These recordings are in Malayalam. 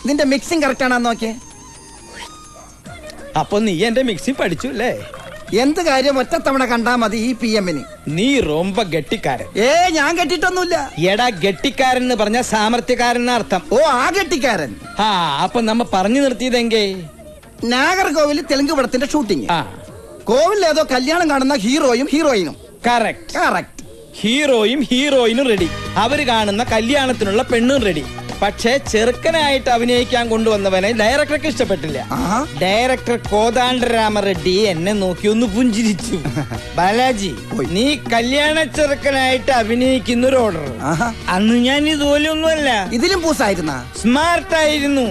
നിന്റെ മിക്സിംഗ് കറക്റ്റ് ആണെന്ന് നോക്കിയേ. അപ്പൊ നീ എന്റെ മിക്സിംഗ് പഠിച്ചു അല്ലേ? എന്ത് കാര്യം ഒറ്റത്തവണ കണ്ടാ മതി ഈ PM-ന്. നീ റൊമ്പ ഗട്ടിക്കാരൻ. ഞാൻ കെട്ടിട്ടൊന്നുമില്ല. എടാ ഗട്ടിക്കാരൻ എന്ന് പറഞ്ഞ സാമർത്ഥ്യക്കാരൻ അർത്ഥം. ഓ ആ ഗട്ടിക്കാരൻ. അപ്പൊ നമ്മ പറഞ്ഞു നിർത്തിയതെങ്കേ നാഗർകോവിൽ തെലുങ്ക് പടത്തിന്റെ ഷൂട്ടിംഗ്. കോവിൽ ഏതോ കല്യാണം കാണുന്ന ഹീറോയും ഹീറോയിനും. കറക്റ്റ്. ഹീറോയും ഹീറോയിനും റെഡി. അവര് കാണുന്ന കല്യാണത്തിനുള്ള പെണ്ണും റെഡി. പക്ഷെ ചെറുക്കനായിട്ട് അഭിനയിക്കാൻ കൊണ്ടുവന്നവനെ ഡയറക്ടർക്ക് ഇഷ്ടപ്പെട്ടില്ല. ഡയറക്ടർ കോദാണ്ഡരാമ റെഡ്ഡി എന്നെ നോക്കി ഒന്ന് പുഞ്ചിരിച്ചു. ബാലാജി, നീ കല്യാണ ചെറുക്കനായിട്ട് അഭിനയിക്കുന്ന ഒരു ഓർഡർ. അന്ന് ഞാൻ ഇതുപോലെ ഒന്നുമല്ല, ഇതിലും പൂസായിരുന്ന സ്മാർട്ടായിരുന്നു.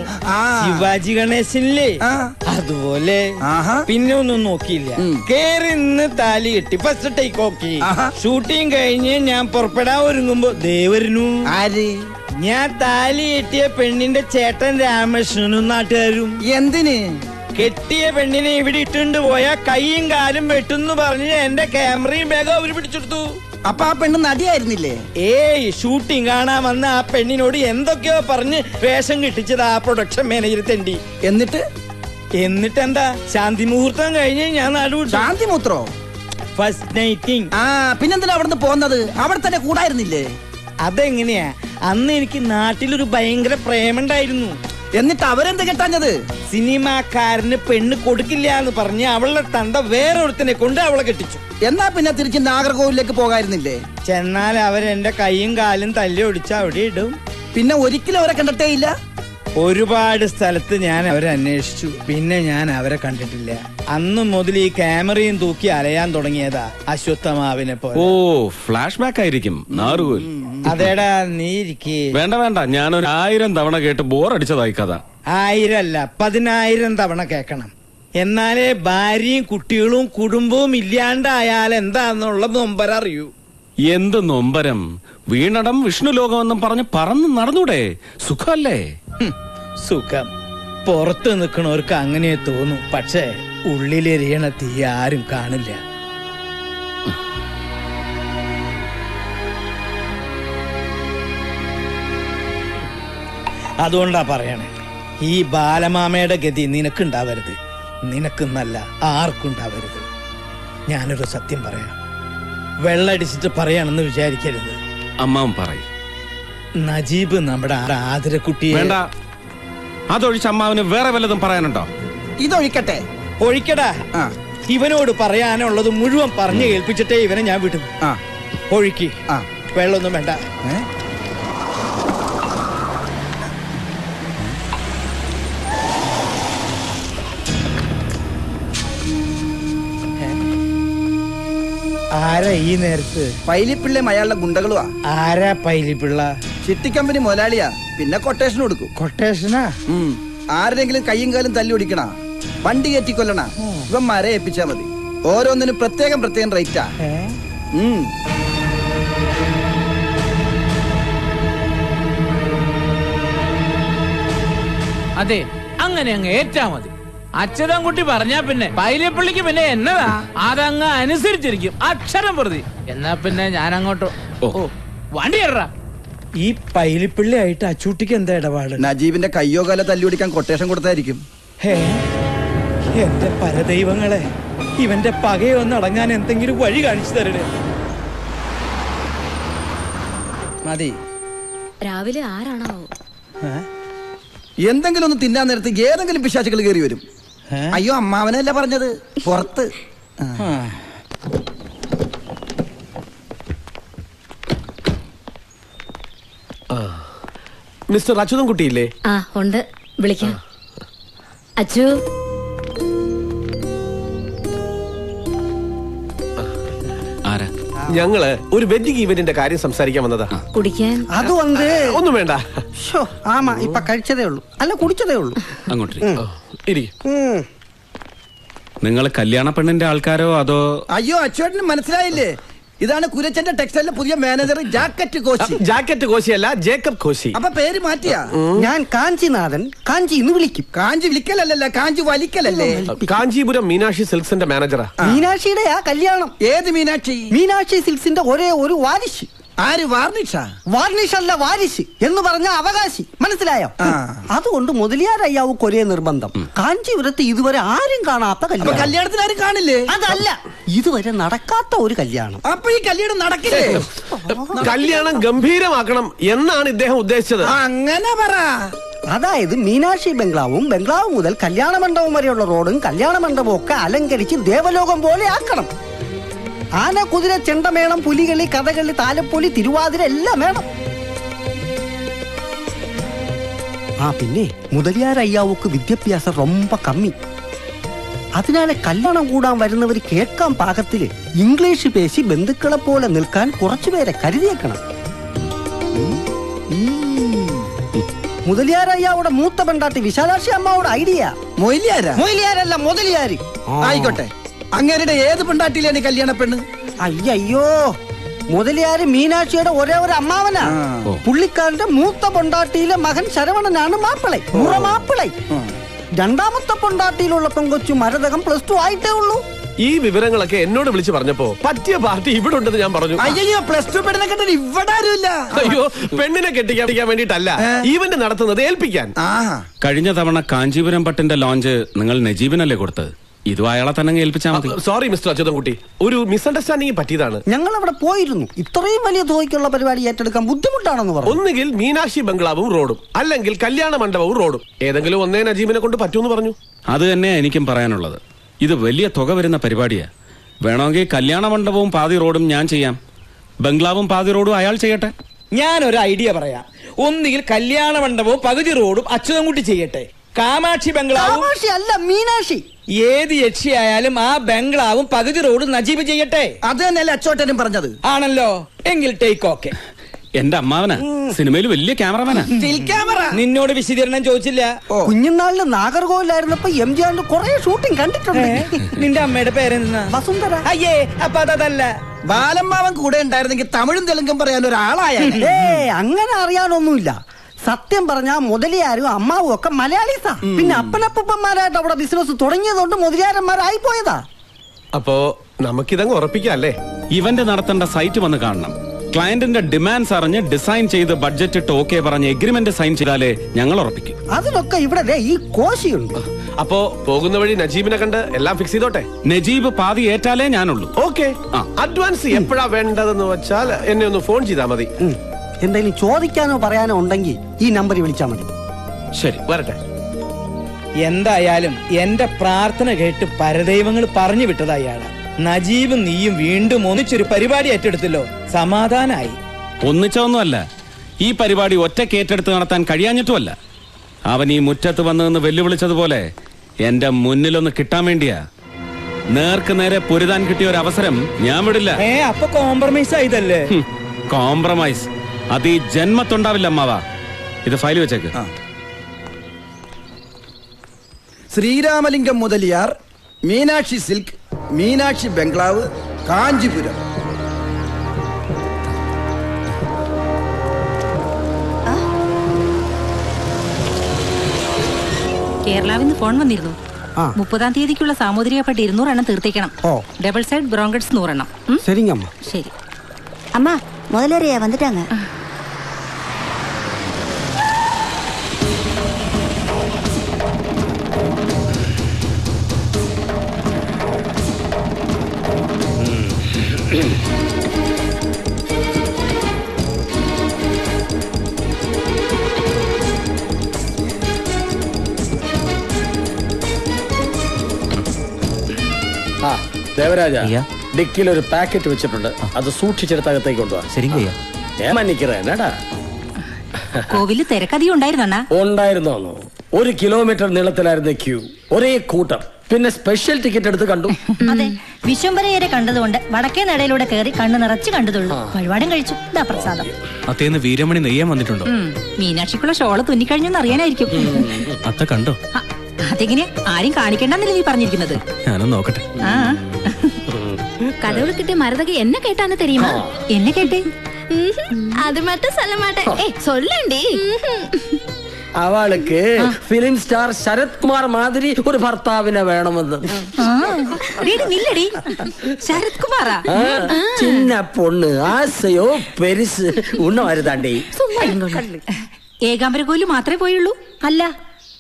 ശിവാജി ഗണേശനില്ലേ അതുപോലെ. പിന്നെ ഒന്നും നോക്കിയില്ല, കേറി നിന്ന് താലി കെട്ടി ഫസ്റ്റ് ടേക്ക് ഓക്കെ. ഷൂട്ടിംഗ് കഴിഞ്ഞ് ഞാൻ പുറപ്പെടാൻ ഒരുങ്ങുമ്പോ ദേവരനു. ഞാൻ താലി കെട്ടിയ പെണ്ണിന്റെ ചേട്ടൻ രാമകൃഷ്ണനും നാട്ടുകാരും. എന്തിന്? കെട്ടിയ പെണ്ണിനെ ഇവിടെ ഇട്ടുണ്ട് പോയാ കൈയും കാലും വെട്ടുന്നു പറഞ്ഞ് എന്റെ ക്യാമറയും ബാഗും അവര് പിടിച്ചെടുത്തു. അപ്പൊ ആ പെണ്ണ് നടിയായിരുന്നില്ലേ? ഷൂട്ടിംഗ് കാണാൻ വന്ന ആ പെണ്ണിനോട് എന്തൊക്കെയോ പറഞ്ഞ് വേഷം കിട്ടിച്ചത് ആ പ്രൊഡക്ഷൻ മാനേജർ തെണ്ടി. എന്നിട്ട് എന്താ, ശാന്തി മുഹൂർത്തം കഴിഞ്ഞ് ഞാൻ നാടുവിട്ടു. ശാന്തി മുഹൂർത്തോ? ഫസ്റ്റ് നൈറ്റിംഗ്. പിന്നെന്തിനാ അവിടുന്ന് പോകുന്നത്? അവിടെ തന്നെ കൂടായിരുന്നില്ലേ? അതെങ്ങനെയാ? അന്ന് എനിക്ക് നാട്ടിലൊരു ഭയങ്കര പ്രേമുണ്ടായിരുന്നു. എന്നിട്ട് അവരെന്ത് കെട്ടാഞ്ഞത്? സിനിമാക്കാരന് പെണ്ണ് കൊടുക്കില്ല എന്ന് പറഞ്ഞ് അവളുടെ തണ്ട വേറൊരുത്തനെ കൊണ്ട് അവളെ കെട്ടിച്ചു. എന്നാ പിന്നെ തിരിച്ച് നാഗർകോവിലേക്ക് പോകായിരുന്നില്ലേ? ചെന്നാൽ അവരെന്റെ കൈയും കാലും തല്ലി ഒടിച്ച് അവിടെ ഇടും. പിന്നെ ഒരിക്കലും അവരെ കണ്ടിട്ടേ ഇല്ല? ഒരുപാട് സ്ഥലത്ത് ഞാൻ അവരെ അന്വേഷിച്ചു. പിന്നെ ഞാൻ അവരെ കണ്ടിട്ടില്ല. അന്ന് മുതൽ ഈ ക്യാമറയും തൂക്കി അലയാൻ തുടങ്ങിയതാ അശ്വത്ഥമാവിനെ പോലെ. ഫ്ലാഷ് ബാക്ക് ആയിരിക്കും നാറുകോൽ. അതേടാ, നീ ഇരിക്കേ. വേണ്ട, ഞാനൊരു 1000 തവണ കേട്ട് ബോറടിച്ചതായി കഥ. 1000 അല്ല 10,000 തവണ കേൾക്കണം. എന്നാലേ ഭാര്യയും കുട്ടികളും കുടുംബവും ഇല്ലാണ്ടായാൽ എന്താന്നുള്ള നൊമ്പരം അറിയൂ. എന്ത് നൊമ്പരം? വീണടം വിഷ്ണു ലോകമെന്നും പറഞ്ഞ് പറന്ന് നടന്നൂടെ? സുഖല്ലേ? സുഖം പുറത്ത് നിൽക്കണവർക്ക് അങ്ങനെ തോന്നും. പക്ഷേ ഉള്ളിലെരിയണ തീ ആരും കാണില്ല. അതുകൊണ്ടാ പറയണേ, ഈ ബാലമാമയുടെ ഗതി നിനക്കുണ്ടാവരുത്. നിനക്കെന്നല്ല ആർക്കുണ്ടാവരുത്. ഞാനൊരു സത്യം പറയാം, വെള്ളടിച്ചിട്ട് പറയാണെന്ന് വിചാരിക്കരുത്. അമ്മാവൻ പറയും. നജീബ് നമ്മുടെ ആദരക്കുട്ടിയെ. വേണ്ട, അതൊഴിച്ച് അമ്മാവന് വേറെ വല്ലതും പറയാനുണ്ടോ? ഇതൊഴിക്കട്ടെ. ഒഴിക്കടാ. ഇവനോട് പറയാനുള്ളത് മുഴുവൻ പറഞ്ഞു കേൾപ്പിച്ചിട്ടേ ഇവനെ ഞാൻ വിടും. ഒഴുക്കി. വെള്ളമൊന്നും വേണ്ട. ആരാ ഈ നേരത്ത്? പൈലിപ്പിള്ളയും അയാളുടെ ഗുണ്ടകളുവാ. ആരാ പൈലിപ്പിള്ള? ചിട്ടിക്കമ്പനി മുതലാളിയാ. പിന്നെ കൊട്ടേഷൻ കൊടുക്കും. കൊട്ടേഷനാ? ആരുടെങ്കിലും കയ്യും കാലും തല്ലി ഓടിക്കണ, വണ്ടി കയറ്റിക്കൊല്ലണ, ഇവന്മാരെ ഏൽപ്പിച്ചാ മതി. ഓരോന്നിനും പ്രത്യേകം റേറ്റാ. അതെ, അങ്ങനെ അങ്ങ് ഏറ്റാ മതി. അച്യുതൻകുട്ടി പറഞ്ഞാ പിന്നെ പൈലിപ്പള്ളിക്ക് പിന്നെ എന്നതാ, അതങ്ങ് അനുസരിച്ചിരിക്കും അക്ഷരം പ്രതി. എന്നാ പിന്നെ ഞാൻ അങ്ങോട്ടോ. വണ്ടി കയറാ. ഈ പൈലിപ്പള്ളി ആയിട്ട് അച്ചൂട്ടിക്ക് എന്താ ഇടപാട്? നജീബിന്റെ കയ്യോ കാലോ തല്ലി ഓടിക്കാൻ കൊട്ടേഷൻ കൊടുത്തായിരിക്കും. എന്റെ പരദൈവങ്ങളെ, ഇവന്റെ പകയൊന്നടങ്ങാൻ എന്തെങ്കിലും വഴി കാണിച്ചു തരണേ. മതി. രാവിലെ ആരാണോ എന്തെങ്കിലും ഒന്ന് തിന്നാൻ നേരത്ത് ഏതെങ്കിലും പിശാചുകൾ കയറി വരും. അയ്യോ, അമ്മാവനല്ല പറഞ്ഞത്, പുറത്ത്. മിസ്റ്റർ അച്യുതൻകുട്ടിയില്ലേ? ഉണ്ട്, വിളിക്കാം. അച്ചു, ഞങ്ങള് ഒരു വെഡിങ് ഇവന്റിന്റെ കാര്യം സംസാരിക്കാൻ വന്നതാ. കുടിക്കാൻ അത് വന്ന് ഒന്നും വേണ്ട. ആമാ, ഇപ്പൊ കഴിച്ചതേ ഉള്ളൂ, അല്ല കുടിച്ചതേ ഉള്ളൂ. അങ്ങോട്ട് നിങ്ങൾ കല്യാണ പെണ്ണിന്റെ ആൾക്കാരോ അതോ? അയ്യോ, അച്ചുവേട്ടന് മനസ്സിലായില്ലേ? ഇതാണ് കുരച്ചന്റെ ടെക്സ്റ്റൈലിലെ പുതിയ മാനേജർ ജാക്കറ്റ് കോശി. ജാക്കറ്റ് കോശിയല്ല, ജേക്കബ് കോശി. അപ്പൊ പേര് മാറ്റിയാ? ഞാൻ കാഞ്ചിനാഥൻ. കാഞ്ചി എന്ന് വിളിക്കും. കാഞ്ചി വിളിക്കലല്ല, കാഞ്ചി വലിക്കലല്ലേ. കാഞ്ചീപുരം മീനാക്ഷി സിൽക്സിന്റെ മാനേജറാ. മീനാക്ഷിയുടെ ആ കല്യാണം. ഏത് മീനാക്ഷി? മീനാക്ഷി സിൽക്സിന്റെ ഒരേ ഒരു വാരിശ്. ആര് വാർണിഷാ? വാർണിഷ് അല്ല, വാരിശ് എന്ന് പറഞ്ഞ അവകാശി, മനസ്സിലായോ? ആ. അതുകൊണ്ട് മുതലിയാരയ്യാവുക്ക് ഒരേ നിർബന്ധം, കാഞ്ചീപുരത്ത് ഇതുവരെ ആരും കാണാത്ത അപ്പൊ കല്യാണം. കല്യാണത്തിന് ആരും കാണില്ലേ? അതല്ല, ഇതുവരെ നടക്കാത്ത ഒരു കല്യാണം. അപ്പൊ ഈ കല്യാണം നടക്കില്ലേ? കല്യാണം ഗംഭീരമാക്കണം എന്നാണ് ഇദ്ദേഹം ഉദ്ദേശിച്ചത്. അങ്ങനെ പറ. അതായത് മീനാക്ഷി ബംഗ്ലാവും ബംഗ്ലാവ് മുതൽ കല്യാണ മണ്ഡപം വരെയുള്ള റോഡും കല്യാണ മണ്ഡപവും ഒക്കെ അലങ്കരിച്ച് ദേവലോകം പോലെ ആക്കണം. ആന, കുതിര, ചെണ്ടമേളം, പുലികളി, കഥകളി, താലപ്പൊലി, തിരുവാതിര എല്ലാം വേണം. പിന്നെ മുതലിയാരയ്യാവുക്ക് വിദ്യാഭ്യാസം ரொம்ப കമ്മി. അതിനാലെ കല്യാണം കൂടാൻ വരുന്നവർ കേൾക്കാൻ പാകത്തില് ഇംഗ്ലീഷ് പേശി ബന്ധുക്കളെ പോലെ നിൽക്കാൻ കുറച്ചുപേരെ കരുതിയേക്കണം. മുതലിയാരയ്യാവുടെ മൂത്ത പെണ്ടാട്ടി വിശാലാക്ഷി അമ്മാവുടെ ഐഡിയ. മൊയിലിയാരല്ല, മുതലിയാര്. ആയിക്കോട്ടെ, അങ്ങേരുടെ ഏത് പെണ്ടാട്ടിയിലാണ് കല്യാണ പെണ്ണ്? അയ്യോ, മുതലിയാര് മീനാക്ഷിയുടെ ഒരേ ഒരു അമ്മാവനാ. പുള്ളിക്കാരന്റെ മൂത്ത പൊണ്ടാട്ടിയിലെ മകൻ ശരവണനാണ് മാപ്പിളை, മുറമാപ്പിളை. രണ്ടാമത്തെ പൊണ്ടാട്ടിയിലുള്ള പെങ്കൊച്ചു മരതകം +2 ആയിട്ടേ ഉള്ളൂ. ഈ വിവരങ്ങളൊക്കെ എന്നോട് വിളിച്ചു പറഞ്ഞപ്പോ പറ്റിയ പാർട്ടി ഇവിടെ ഉണ്ടെന്ന് ഞാൻ പറഞ്ഞു. അയ്യോ, +2 പെണ്ണിനെ കെട്ടാൻ ഇവിടെ ആരുമില്ല. അയ്യോ, പെണ്ണിനെ കെട്ടിക്കാൻ വേണ്ടിട്ടല്ല, ഈവന്റ് നടത്തുന്നത് ഏൽപ്പിക്കാൻ. കഴിഞ്ഞ തവണ കാഞ്ചീപുരം പട്ടിന്റെ ലോഞ്ച് നിങ്ങൾ നജീബിനല്ലേ കൊടുത്തത്? ഇതും അയാളെ തന്നെ ഏൽപ്പിച്ചാൽ മതി. സോറി മിസ്റ്റർ അച്യുതൻകുട്ടി, ഒരു മിസ്അണ്ടർസ്റ്റാൻഡിംഗ് പറ്റിയതാണ്. ഞങ്ങൾ അവിടെ പോയിരുന്നു. ഇത്രയും വലിയ തുകയ്ക്കുള്ള പരിപാടി ഏറ്റെടുക്കാൻ ബുദ്ധിമുട്ടാണെന്ന് പറഞ്ഞു. ഒന്നുകിൽ മീനാക്ഷി ബംഗ്ലാവും റോഡും, അല്ലെങ്കിൽ കല്യാണ മണ്ഡപവും റോഡും, ഏതെങ്കിലും ഒന്നേ നജീബിനെ കൊണ്ട് പറ്റൂന്ന് പറഞ്ഞു. അത് തന്നെ എനിക്കും പറയാനുള്ളത്. ഇത് വലിയ തുക വരുന്ന പരിപാടിയാ. വേണമെങ്കിൽ കല്യാണ മണ്ഡപവും പാതി റോഡും ഞാൻ ചെയ്യാം, ബംഗ്ലാവും പാതി റോഡും അയാൾ ചെയ്യട്ടെ. ഞാനൊരു ഐഡിയ പറയാം. ഒന്നുകിൽ കല്യാണ മണ്ഡപവും പകുതി റോഡും അച്യുതൻകുട്ടി ചെയ്യട്ടെ, കാമാക്ഷി ബംഗ്ലാവും. കാമാക്ഷി അല്ല, മീനാക്ഷി. ഏത് യക്ഷിയായാലും ആ ബംഗ്ലാവും പകുതി റോഡും നജീബ് ചെയ്യട്ടെ. അത് തന്നെയല്ലേ അച്ചോട്ടനും പറഞ്ഞത്? ആണല്ലോ, എങ്കിൽ ടേക്ക് ഓക്കെ. എന്റെ അമ്മാവനാ, സിനിമയിൽ വലിയ ക്യാമറമാനാ. Still camera. നിന്നോട് വിശദീകരണം ചോദിച്ചില്ല. കുഞ്ഞുനാളില് നാഗർകോവിലായിരുന്നപ്പോ MGR കുറെ ഷൂട്ടിംഗ് കണ്ടിട്ടുണ്ട്. നിന്റെ അമ്മയുടെ പേരെന്താ? വസുന്ധര. അയ്യേ, അപ്പൊ അതല്ല. ബാലമ്മാവൻ കൂടെ ഉണ്ടായിരുന്നെങ്കിൽ തമിഴും തെലുങ്കും പറയാൻ ഒരാളായ. അങ്ങനെ അറിയാനൊന്നുമില്ല. സത്യം പറഞ്ഞാ മുതലിയാരും അമ്മാവും ഒക്കെ മലയാളീസാ. പിന്നെ അപ്പനപ്പന്മാരായിട്ട് അവിടെ ബിസിനസ് തുടങ്ങിയതുകൊണ്ട് മുതലിയാരന്മാരായി പോയതാ. അപ്പോ നമുക്കിതങ്ങ് ഉറപ്പിക്കാം അല്ലേ? ഇവന്റ് നടത്തേണ്ട സൈറ്റ് വന്ന് കാണണം. ക്ലയന്റിന്റെ ഡിമാൻഡ്സ് അറിഞ്ഞ് ഡിസൈൻ ചെയ്ത് ബഡ്ജറ്റ് ഇട്ട് ഓക്കെ പറഞ്ഞ് എഗ്രിമെന്റ് സൈൻ ചെയ്താലേ ഞങ്ങൾ ഉറപ്പിക്കും. അതിനൊക്കെ ഇവിടെ ഈ കോശിയുണ്ട്. അപ്പോ പോകുന്ന വഴി നജീബിനെ കണ്ട് എല്ലാം ഫിക്സ് ചെയ്തോട്ടെ. നജീബ് പാതി ഏറ്റാലേ ഞാനുള്ളൂ. ഓക്കെ, അഡ്വാൻസ് എപ്പോഴാ വേണ്ടതെന്ന് വെച്ചാൽ എന്നെ ഒന്ന് ഫോൺ ചെയ്താൽ മതി. എന്തെങ്കിലും ചോദിക്കാനോ പറയാനോ ഉണ്ടെങ്കിൽ ഈ നമ്പറിൽ വിളിച്ചാൽ മതി. ശരി, വരട്ടെ. എന്തായാലും എന്റെ പ്രാർത്ഥന കേട്ട് പരദൈവങ്ങൾ പറഞ്ഞു വിട്ടത് അയാളാ. നജീബും നീയും വീണ്ടും ഒന്നിച്ചൊരു പരിപാടി ഏറ്റെടുത്തല്ലോ, സമാധാനായി. ഒന്നിച്ചൊന്നുമല്ല, ഈ പരിപാടി ഒറ്റയ്ക്ക് ഏറ്റെടുത്ത് നടത്താൻ കഴിയാഞ്ഞിട്ടുമല്ല. അവൻ ഈ മുറ്റത്ത് വന്നതെന്ന് വെല്ലുവിളിച്ചതുപോലെ എന്റെ മുന്നിലൊന്ന് കിട്ടാൻ വേണ്ടിയാ. നേർക്ക് നേരെ പൊരുതാൻ കിട്ടിയ ഒരു അവസരം ഞാൻ വിടില്ല. അപ്പൊ കോംപ്രമൈസ് ആയതല്ലേ? കോംപ്രമൈസ് അത് ഈ ജന്മത്തുണ്ടാവില്ല അമ്മാവാ. ഇത് ഫയൽ വെച്ചേക്ക്. ശ്രീരാമലിംഗം മുതലിയാർ, മീനാക്ഷി സിൽക്ക്, മീനാക്ഷി ബംഗ്ലാവ്, കാഞ്ചീപുരം. കേരളാവിന്ന് ഫോൺ വന്നിരുന്നു. 30-ാം തീയതിക്കുള്ള സാമൂതിരിക പട്ടി 200 എണ്ണം തീർത്തേക്കണം. ഡബിൾ സൈഡ് ബ്രോങ്കറ്റ്സ് 100 എണ്ണം. ശരിങ്ങമ്മ. ശരി அம்மா முதலறியா வந்துட்டாங்க. ദേവരാജ, ഡിക്കിൽ ഒരു പാക്കറ്റ് വെച്ചിട്ടുണ്ട്, അത് സൂക്ഷിച്ചെടുത്തകത്തേക്ക് കൊണ്ടുപോവാ. ശരിയാ, ഞാൻ മന്നിக்கிறேன்டா. കോവില് തിരക്കധികം ഉണ്ടായിരുന്നോ? ഉണ്ടായിരുന്നോ? 1 കിലോമീറ്റർ നീളത്തിലായിരുന്നു ക്യൂ, ഒരേ കൂട്ടം. പിന്നെ സ്പെഷ്യൽ ടിക്കറ്റ് എടുത്ത് കണ്ടു. അതെ, വിശ്വംഭരയരെ കണ്ടതുകൊണ്ട് വടക്കേ നടയിലൂടെ കയറി കണ്ണു നിറച്ച് കണ്ടതുള്ളൂ. വഴിപാടും കഴിച്ചു. ഇതാ പ്രസാദം. അത്തേന്ന് വീരമണി നെയ്യാൻ വന്നിട്ടുണ്ടോ? മീനാക്ഷിക്കുള്ള ഷോള് തുന്നിക്കഴിഞ്ഞെന്ന് അറിയാനായിരിക്കും. അത്ത കണ്ടോ? അതെങ്ങനെയാ? ആരും കാണിക്കണ്ടെന്നല്ലേ നീ പറഞ്ഞിരിക്കുന്നത്? ഞാനൊന്ന് നോക്കട്ടെ. കഥകൾ കിട്ടിയ മരതക എന്നെ കേട്ടാന്ന് തെരിയുമാ? എന്നെ കേട്ടേ? അത് മറ്റും சொல்ல மாட்டேன். சொல்லண்டி. അവൾക്ക് ഫിലിം സ്റ്റാർ ശരത് കുമാർ മാതിരി ഒരു ഭർത്താവിനെ വേണമെന്ന്. ശരത് കുമാറാ? ചിന്ന പൊണ്ണ് ആസയോ പെരിസ് ഉണ്ണ വരുതാണ്ടേ. ഏകാംബര കോയില് മാത്രമേ പോയുള്ളൂ? അല്ല,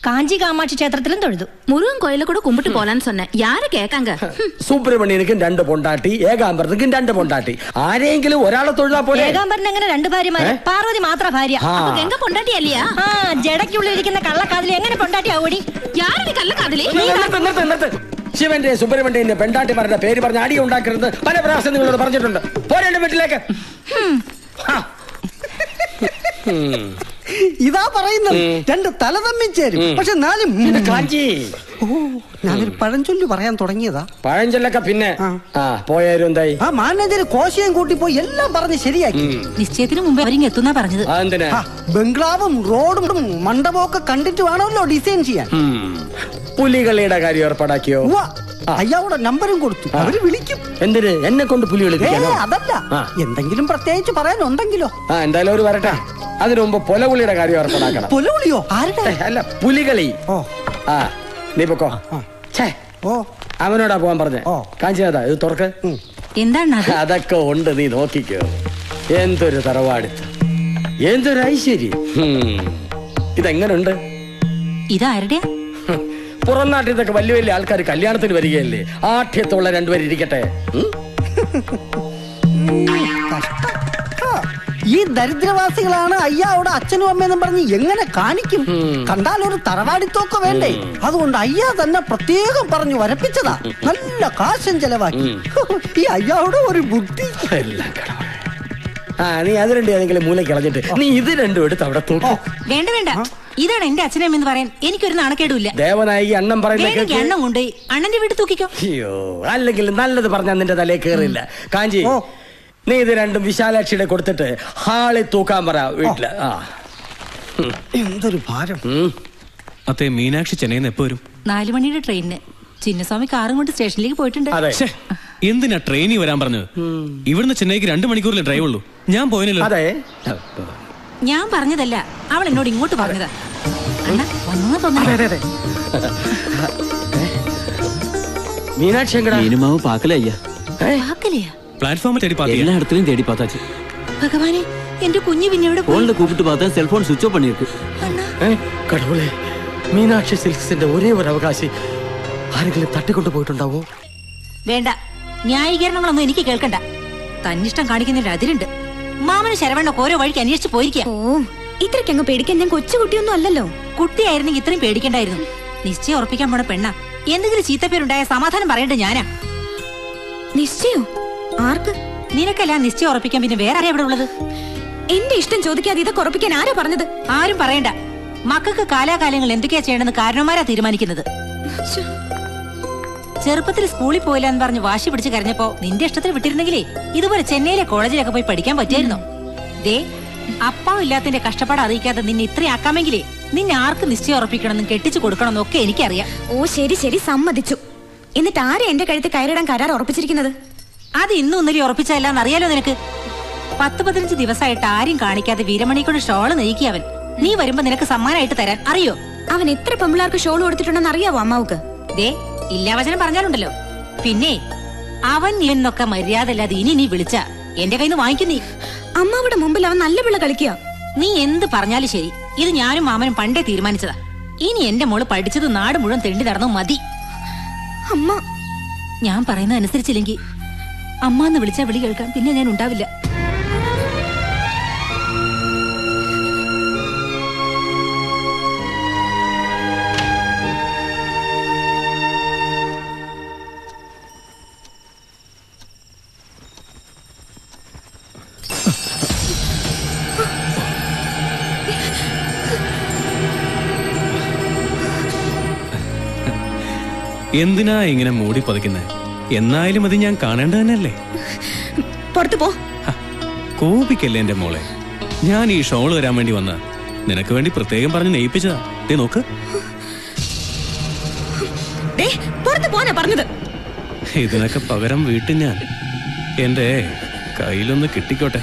കാഞ്ചി കാമാക്ഷി ക്ഷേത്രത്തിലും തൊഴുതു. முருகன் கோயில கூட கும்பிட்டு போலான்னு சொன்னேன். யாரு கேட்காங்க? സുബ്രഹ്മണ്യനിക്കും 2 പൊണ്ടാട്ടി, ഏകാംബരത്തിനും 2 പൊണ്ടാട്ടി. ആരെങ്കിലും ഒരാളെ തൊഴിലാ പോലെ. ഏകാംബരൻ എങ്ങനെ 2 ഭാര്യമാര്? പാർവതി മാത്ര ഭാര്യ. எங்க பொண்டாட்டி இல்லையா? ജടയ്ക്കുള്ളിരിക്കുന്ന കള്ളക്കാതിലി എങ്ങനെ പൊണ്ടാട്ടി ആവൂടി? யாரு കള്ളക്കാതിലി? ശിവന്റെ സുബ്രഹ്മണ്യന്റെ പെണ്ടാട്ടിമാരുടെ പേര് പറഞ്ഞ് അടി ഉണ്ടാക്കരുത് പല പ്രാവശ്യം നിങ്ങളോട് പറഞ്ഞിട്ടുണ്ട്. പോരേണ്ട വീട്ടിലേക്ക്. ഇതാ പറയുന്നത്, 2 തല തമ്മിൽ ചേരും. പക്ഷെ 4 കാഞ്ചി. ഞാനൊരു പഴഞ്ചൊല്ലി പറയാൻ തുടങ്ങിയതാ. പഴഞ്ചൊല്ലൊക്കെ പിന്നെ പോയാലും എന്തായി? ആ മാനേജർ കോശയും കൂട്ടി പോയി എല്ലാം പറഞ്ഞ് ശരിയാക്കി. നിശ്ചയത്തിന് മുമ്പ് അവരിങ്ങ് എത്തുന്നാ പറഞ്ഞത്. ബംഗ്ലാവും റോഡും മണ്ഡപവും ഒക്കെ കണ്ടിട്ട് വേണമല്ലോ ഡിസൈൻ ചെയ്യാൻ. പുലികളിയുടെ കാര്യം ഏർപ്പാടാക്കിയോ? അയാളുടെ നമ്പറും കൊടുത്തു. അവര് വിളിക്കും. എന്തിന്? എന്നെ കൊണ്ട് പുലി വിളിക്കാനോ? അതല്ല, എന്തെങ്കിലും പ്രത്യേകിച്ച് പറയാനുണ്ടെങ്കിലോ. എന്തായാലും ഒരു വരട്ടെ. അതിനു മുമ്പ് പൊലകുളിയുടെ കാര്യം ഏർപ്പാടാക്കണം. പൊലകുളിയോ? ആരുടെ? അല്ല, പുലികളി. നീ പൊക്കോ. അവനോടാ പോവാൻ പറഞ്ഞേ. കാഞ്ചിനാഥാ, ഇത് തുറക്ക്. എന്താണ് അതൊക്കെ ഉണ്ട്, നീ നോക്കിക്കോ. എന്തൊരു തറവാടിത്ത്, എന്തൊരു ഐശ്വര്യം. ഇതെങ്ങനുണ്ട്? ഇതാരുടെ? പുറം നാട്ടിൽ നിന്നൊക്കെ വലിയ വലിയ ആൾക്കാർ കല്യാണത്തിന് വരികയല്ലേ. ആഠ്യത്തുള്ള 2 പേര് ഇരിക്കട്ടെ. ഈ ദരിദ്രവാസികളാണ് അയ്യാവിടെ അച്ഛനും അമ്മയെന്നും പറഞ്ഞ് എങ്ങനെ കാണിക്കും? കണ്ടാൽ ഒരു തറവാടിത്തോക്കെ വേണ്ടേ? അതുകൊണ്ട് അയ്യാ തന്നെ പ്രത്യേകം പറഞ്ഞു വരപ്പിച്ചതാ. നല്ല കാശം ചെലവാക്കി. ഈ അയ്യാവിടെ ഒരു ബുദ്ധി. നീ അത് 2 ഏതെങ്കിലും മൂലയ്ക്ക് കളഞ്ഞിട്ട് നീ ഇത് 2 എടുത്ത് അവിടെ തൂക്കും. വേണ്ട വേണ്ട, ഇതാണ് എന്റെ അച്ഛനമ്മയെന്ന് പറയാൻ എനിക്കൊരു നാണക്കേടുമില്ല. ദേവനായി അണ്ണം പറയുന്നത് എണ്ണം കൊണ്ട് അണ്ണന്റെ വീട്ടിൽ തൂക്കിക്കോ. അയ്യോ, അല്ലെങ്കിൽ നല്ലത് പറഞ്ഞാൽ നിന്റെ തലേ കേറില്ല. കാഞ്ചി, നീ ഇത് 2 വിശാലാക്ഷിയുടെ കൊടുത്തിട്ട് ഹാളിൽ തൂക്കാൻ പറ വീട്ടില്. എന്തൊരു ഭാരം. അതെ, മീനാക്ഷി ചെന്നൈന്ന് എപ്പോ വരും? 4 മണിയുടെ ട്രെയിനിന്. ചിന്നസ്വാമി കാറും കൊണ്ട് സ്റ്റേഷനിലേക്ക് പോയിട്ടുണ്ട്. എന്തിനാ ട്രെയിനിൽ വരാൻ പറഞ്ഞത്? ഇവിടുന്ന് ചെന്നൈക്ക് 2 മണിക്കൂറിലെ ഡ്രൈവ് ഉള്ളൂ. ഞാൻ പോയനല്ലോ. അതെ, ഞാൻ പറഞ്ഞതല്ല, അവൾ എന്നോട് ഇങ്ങോട്ട് പറഞ്ഞതാ. വന്നു തോന്നുന്നു. മീനാക്ഷി പ്ലാറ്റ്ഫോമിൽ തേടി പാത്തി, എല്ലാ இடத்துலயும் தேடி பார்த்தாச்சு. ഭഗവാനെ, എന്റെ കുഞ്ഞു പിന്നെ എവിടെ പോയി? ഫോണിൽ കൂപ്പിട്ട് பார்த்தா സെൽഫോൺ സ്വിച്ച് ഓഫ് பண்ணிருக்கு. കടവുളെ, മീനാക്ഷി സിൽക്സിന്റെ ഒരേ ഒരു അവകാശി ആരെങ്കിലും തട്ടിക്കൊണ്ടു പോയിട്ടുണ്ടാവോ? വേണ്ട, ന്യായീകരണങ്ങളൊന്നും എനിക്ക് കേൾക്കണ്ട. തന്നിഷ്ടം കാണിക്കുന്നതിൽ അതിരുണ്ട്. മാമന് ശരവണ്ണ ഓരോ വഴിക്ക് അന്വേഷിച്ച് പോയിരിക്കുക. ഇത്രയ്ക്കങ്ങ് പേടിക്കാൻ ഞാൻ കൊച്ചുകുട്ടിയൊന്നും അല്ലല്ലോ. കുട്ടിയായിരുന്നെങ്കിൽ ഇത്രയും പേടിക്കണ്ടായിരുന്നു. നിശ്ചയം ഉറപ്പിക്കാൻ പോണ പെണ്ണ. എന്തെങ്കിലും ചീത്തപ്പേരുണ്ടായ സമാധാനം പറയേണ്ടത് ഞാനാ. നിശ്ചയോ? ആർക്ക്? നിനക്കല്ല നിശ്ചയം ഉറപ്പിക്കാൻ പിന്നെ വേറെ ആരാ ഇവിടെ ഉള്ളത്? എന്റെ ഇഷ്ടം ചോദിക്കാതെ ഇതൊക്കെ ഉറപ്പിക്കാൻ ആരാ പറഞ്ഞത്? ആരും പറയണ്ട. മക്കൾക്ക് കാലാകാലങ്ങൾ എന്തൊക്കെയാ ചെയ്യണമെന്ന് കാരണവന്മാരാ തീരുമാനിക്കുന്നത്. ചെറുപ്പത്തിൽ സ്കൂളിൽ പോയില്ല എന്ന് പറഞ്ഞ് വാശി പിടിച്ച് കരഞ്ഞപ്പോ നിന്റെ ഇഷ്ടത്തിൽ വിട്ടിരുന്നെങ്കിലേ ഇതുപോലെ ചെന്നൈയിലെ കോളേജിലൊക്കെ പോയി പഠിക്കാൻ പറ്റിയായിരുന്നോ? ദേ, അപ്പാവും ഇല്ലാത്തിന്റെ കഷ്ടപ്പാട് അറിയിക്കാതെ നിന്നെ ഇത്രയും ആക്കാമെങ്കിലേ നിന്നെ ആർക്ക് നിശ്ചയം ഉറപ്പിക്കണമെന്നും കെട്ടിച്ചു കൊടുക്കണമെന്നൊക്കെ എനിക്കറിയാം. ഓ ശരി ശരി, സമ്മതിച്ചു. എന്നിട്ട് ആരാ എന്റെ കഴുത്ത് കയറിടാൻ കരാർ ഉറപ്പിച്ചിരിക്കുന്നത്? അത് ഇന്നും ഒന്നിരി ഉറപ്പിച്ചല്ലാന്ന് അറിയാലോ നിനക്ക്. 10-15 ദിവസമായിട്ട് ആരും കാണിക്കാതെ വീരമണിക്കൊണ്ട് ഷോള് നെയ്ക്കി അവൻ. നീ വരുമ്പോ നിനക്ക് സമ്മാനമായിട്ട് തരാൻ അറിയോ? അവൻ എത്ര പെമ്പിളാർക്ക് ഷോൾ കൊടുത്തിട്ടുണ്ടെന്ന് അറിയാവോ അമ്മാവുക്ക്? ദേ, ഇല്ലാവചനം പറഞ്ഞാലുണ്ടല്ലോ. പിന്നെ അവൻ എന്നൊക്കെ മര്യാദ അല്ലാതെ ഇനി നീ വിളിച്ച എന്റെ കയ്യിൽ നിന്ന് വാങ്ങിക്കും നീ. അമ്മാവിടെ മുമ്പിൽ അവൻ നല്ല പിള്ള കളിക്കുക. നീ എന്ത് പറഞ്ഞാലും ശരി, ഇത് ഞാനും മാമനും പണ്ടേ തീരുമാനിച്ചതാ. ഇനി എന്റെ മോള് പഠിച്ചത് നാട് മുഴുവൻ തെണ്ടി നടന്നു മതി. അമ്മ, ഞാൻ പറയുന്നത് അനുസരിച്ചില്ലെങ്കിൽ അമ്മ എന്ന് വിളിച്ചാ വിളി കേൾക്കാൻ പിന്നെ ഞാൻ ഉണ്ടാവില്ല. എന്തിനാ ഇങ്ങനെ മൂടി പതിക്കുന്നേ? എന്നായാലും അത് ഞാൻ കാണേണ്ട തന്നെയല്ലേ. പുറത്തു പോ. കോപിക്കല്ലേ എന്റെ മോളെ. ഞാൻ ഈ ഷോള് വരാൻ വേണ്ടി വന്ന നിനക്ക് വേണ്ടി പ്രത്യേകം പറഞ്ഞ് നെയ്പ്പിച്ചതാ. ദേ നോക്ക്. പുറത്തു പോനാ പറഞ്ഞത്. ഇതിനൊക്കെ പകരം വീട്ടിൽ ഞാൻ എന്റെ കയ്യിലൊന്ന് കിട്ടിക്കോട്ടെ.